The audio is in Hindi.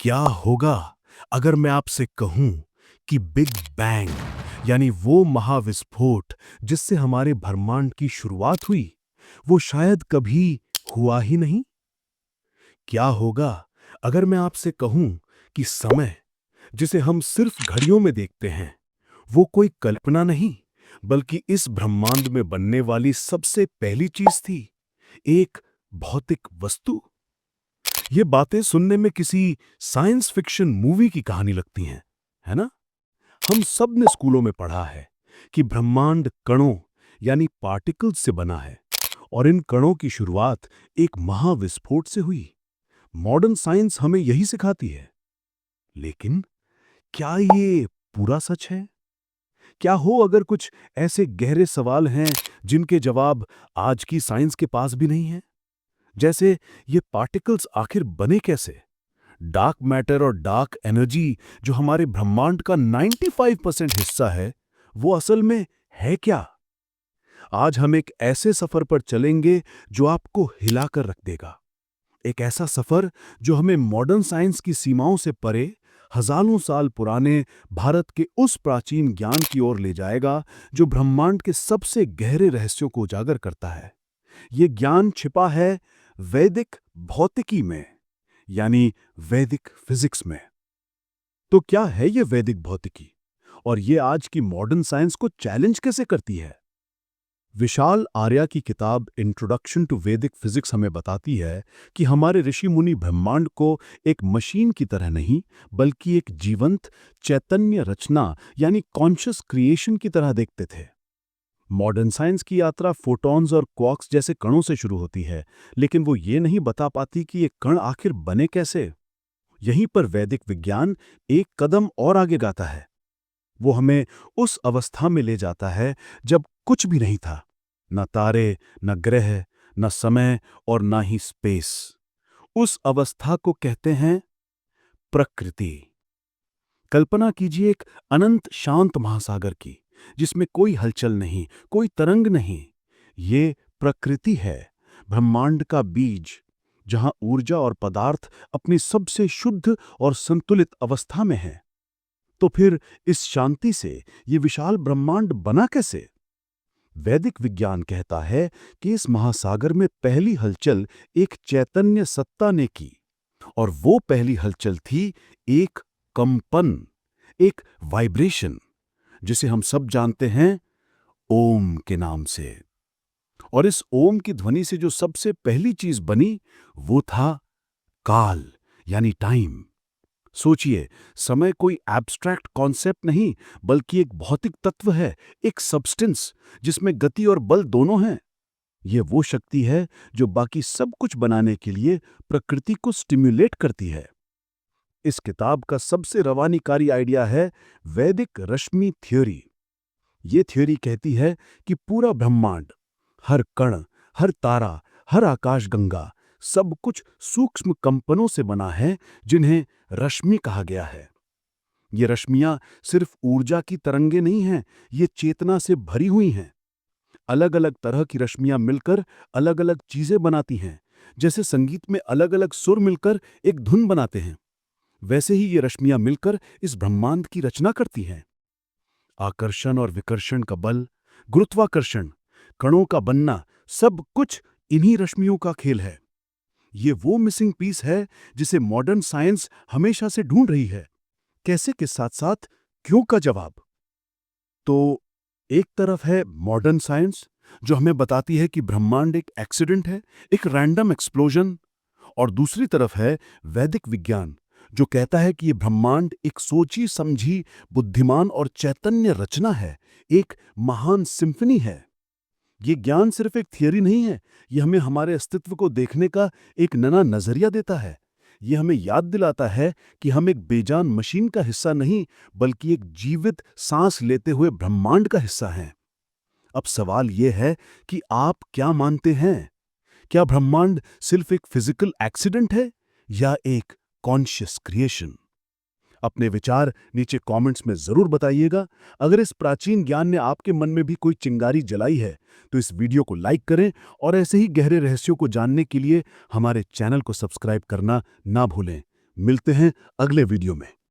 क्या होगा अगर मैं आपसे कहूं कि बिग बैंग यानी वो महाविस्फोट जिससे हमारे ब्रह्मांड की शुरुआत हुई, वो शायद कभी हुआ ही नहीं? क्या होगा अगर मैं आपसे कहूं कि समय, जिसे हम सिर्फ घड़ियों में देखते हैं, वो कोई कल्पना नहीं, बल्कि इस ब्रह्मांड में बनने वाली सबसे पहली चीज थी, एक भौतिक वस्तु? ये बातें सुनने में किसी साइंस फिक्शन मूवी की कहानी लगती हैं, है ना? हम सब ने स्कूलों में पढ़ा है कि ब्रह्मांड कणों यानी पार्टिकल्स से बना है और इन कणों की शुरुआत एक महाविस्फोट से हुई। मॉडर्न साइंस हमें यही सिखाती है। लेकिन क्या ये पूरा सच है? क्या हो अगर कुछ ऐसे गहरे सवाल हैं जिनके जवाब आज की साइंस के पास भी नहीं है? जैसे ये पार्टिकल्स आखिर बने कैसे? डार्क मैटर और डार्क एनर्जी जो हमारे ब्रह्मांड का 95% हिस्सा है, वो असल में है क्या? आज हम एक ऐसे सफर पर चलेंगे जो आपको हिलाकर रख देगा। एक ऐसा सफर जो हमें मॉडर्न साइंस की सीमाओं से परे हजारों साल पुराने भारत के उस प्राचीन ज्ञान की ओर ले जाएगा जो ब्रह्मांड के सबसे गहरे रहस्यों को उजागर करता है। ये ज्ञान छिपा है वैदिक भौतिकी में, यानी वैदिक फिजिक्स में। तो क्या है ये वैदिक भौतिकी और ये आज की मॉडर्न साइंस को चैलेंज कैसे करती है? विशाल आर्या की किताब इंट्रोडक्शन टू वैदिक फिजिक्स हमें बताती है कि हमारे ऋषि मुनि ब्रह्मांड को एक मशीन की तरह नहीं, बल्कि एक जीवंत चैतन्य रचना यानी कॉन्शियस क्रिएशन की तरह देखते थे। मॉडर्न साइंस की यात्रा फोटॉन्स और क्वार्क्स जैसे कणों से शुरू होती है, लेकिन वो ये नहीं बता पाती कि ये कण आखिर बने कैसे। यहीं पर वैदिक विज्ञान एक कदम और आगे जाता है। वो हमें उस अवस्था में ले जाता है जब कुछ भी नहीं था, न तारे, न ग्रह, न समय और न ही स्पेस। उस अवस्था को कहते हैं प्रकृति। कल्पना कीजिए एक अनंत शांत महासागर की, जिसमें कोई हलचल नहीं, कोई तरंग नहीं। ये प्रकृति है, ब्रह्मांड का बीज, जहां ऊर्जा और पदार्थ अपनी सबसे शुद्ध और संतुलित अवस्था में हैं। तो फिर इस शांति से ये विशाल ब्रह्मांड बना कैसे? वैदिक विज्ञान कहता है कि इस महासागर में पहली हलचल एक चैतन्य सत्ता ने की, और वो पहली हलचल थी एक कंपन, एक वाइब्रेशन, जिसे हम सब जानते हैं ओम के नाम से। और इस ओम की ध्वनि से जो सबसे पहली चीज बनी, वो था काल यानी टाइम। सोचिए, समय कोई एब्स्ट्रैक्ट कॉन्सेप्ट नहीं, बल्कि एक भौतिक तत्व है, एक सब्सटेंस जिसमें गति और बल दोनों हैं। ये वो शक्ति है जो बाकी सब कुछ बनाने के लिए प्रकृति को स्टिम्युलेट करती है। इस किताब का सबसे रवानीकारी आइडिया है वैदिक रश्मि थ्योरी। ये थ्योरी कहती है कि पूरा ब्रह्मांड, हर कण, हर तारा, हर आकाशगंगा, सब कुछ सूक्ष्म कंपनों से बना है, जिन्हें रश्मि कहा गया है। ये रश्मियां सिर्फ ऊर्जा की तरंगे नहीं हैं, ये चेतना से भरी हुई हैं। अलग अलग तरह की रश्मियां मिलकर अलग अलग चीजें बनाती हैं। जैसे संगीत में अलग अलग सुर मिलकर एक धुन बनाते हैं, वैसे ही ये रश्मियां मिलकर इस ब्रह्मांड की रचना करती हैं। आकर्षण और विकर्षण का बल, गुरुत्वाकर्षण, कणों का बनना, सब कुछ इन्हीं रश्मियों का खेल है। ये वो मिसिंग पीस है जिसे मॉडर्न साइंस हमेशा से ढूंढ रही है। कैसे के साथ साथ क्यों का जवाब। तो एक तरफ है मॉडर्न साइंस जो हमें बताती है कि ब्रह्मांड एक एक्सीडेंट है, एक रैंडम एक्सप्लोजन, और दूसरी तरफ है वैदिक विज्ञान जो कहता है कि ये ब्रह्मांड एक सोची समझी, बुद्धिमान और चैतन्य रचना है, एक महान सिम्फनी है। ये ज्ञान सिर्फ एक थियरी नहीं है, ये हमें हमारे अस्तित्व को देखने का एक नया नजरिया देता है। ये हमें याद दिलाता है कि हम एक बेजान मशीन का हिस्सा नहीं, बल्कि एक जीवित सांस लेते हुए ब्रह्मांड का हिस्सा हैं। अब सवाल ये है कि आप क्या मानते हैं? क्या ब्रह्मांड सिर्फ एक फिजिकल एक्सीडेंट है या एक कॉन्शियस क्रिएशन? अपने विचार नीचे कमेंट्स में जरूर बताइएगा। अगर इस प्राचीन ज्ञान ने आपके मन में भी कोई चिंगारी जलाई है, तो इस वीडियो को लाइक करें और ऐसे ही गहरे रहस्यों को जानने के लिए हमारे चैनल को सब्सक्राइब करना ना भूलें। मिलते हैं अगले वीडियो में।